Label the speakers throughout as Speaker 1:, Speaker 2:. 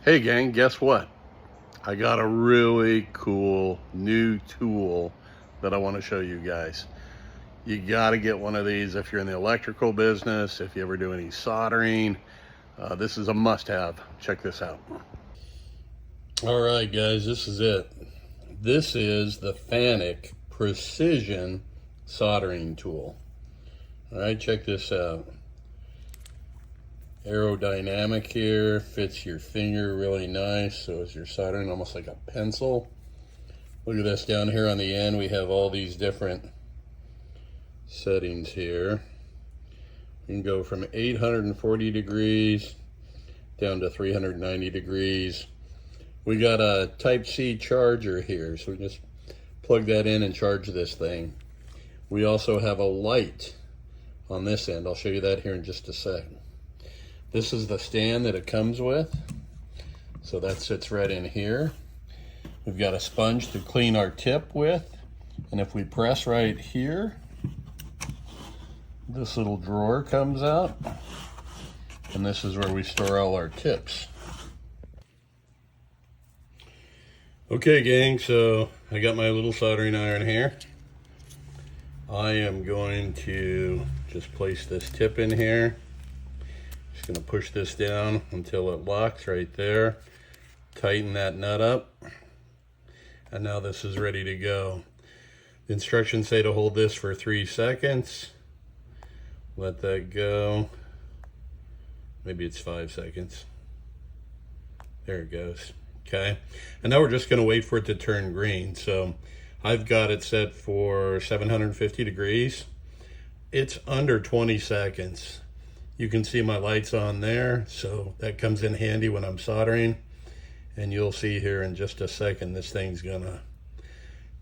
Speaker 1: Hey gang, guess what? I got a really cool new tool that I want to show you guys. You got to get one of these if you're in the electrical business, if you ever do any soldering. This is a must-have. Check this out. All right, guys, this is it. This is the Fantik Precision Soldering Tool. All right, check this out. Aerodynamic here, fits your finger really nice, so as you're soldering, almost like a pencil. Look at this down here on the end, we have all these different settings here. You can go from 840 degrees down to 390 degrees. We got a Type-C charger here, so we just plug that in and charge this thing. We also have a light on this end. I'll show you that here in just a second. This is the stand that it comes with. So that sits right in here. We've got a sponge to clean our tip with. And if we press right here, this little drawer comes out. And this is where we store all our tips. Okay, gang, so I got my little soldering iron here. I am going to just place this tip in here. Just going to push this down until it locks right there. Tighten that nut up. And now this is ready to go. The instructions say to hold this for 3 seconds. Let that go. Maybe it's 5 seconds. There it goes. Okay. And now we're just going to wait for it to turn green. So I've got it set for 750 degrees. It's under 20 seconds. You can see my lights on there, so that comes in handy when I'm soldering. And you'll see here in just a second, this thing's gonna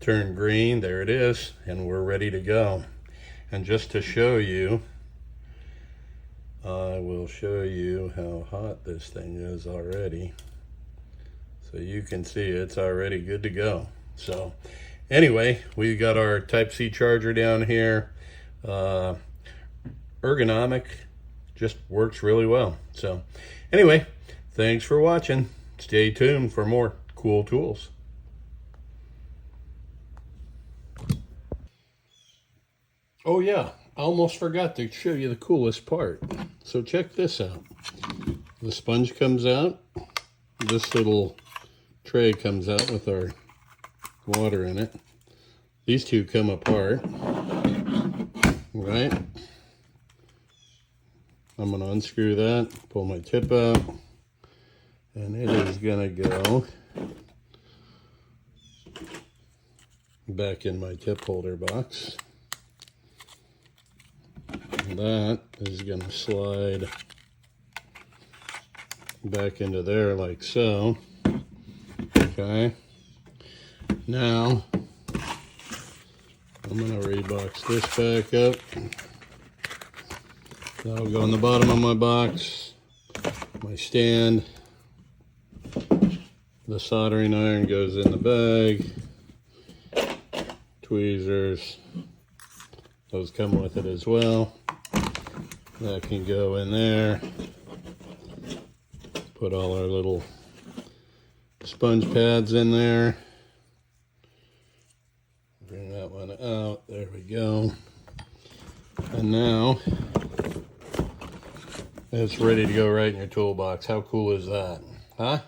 Speaker 1: turn green. There it is, and we're ready to go. And just to show you, I will show you how hot this thing is already. So you can see it's already good to go. So anyway, we got our Type-C charger down here. Ergonomic. Just works really well. So anyway, thanks for watching. Stay tuned for more cool tools. Oh yeah, I almost forgot to show you the coolest part. So check this out. The sponge comes out. This little tray comes out with our water in it. These two come apart, right? I'm going to unscrew that, pull my tip out, and it is going to go back in my tip holder box. And that is going to slide back into there like so. Okay. Now, I'm going to rebox this back up. That'll go on the bottom of my box, my stand. The soldering iron goes in the bag. Tweezers, those come with it as well. That can go in there. Put all our little sponge pads in there. Bring that one out. There we go. And now it's ready to go right in your toolbox. How cool is that? Huh?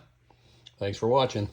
Speaker 1: Thanks for watching.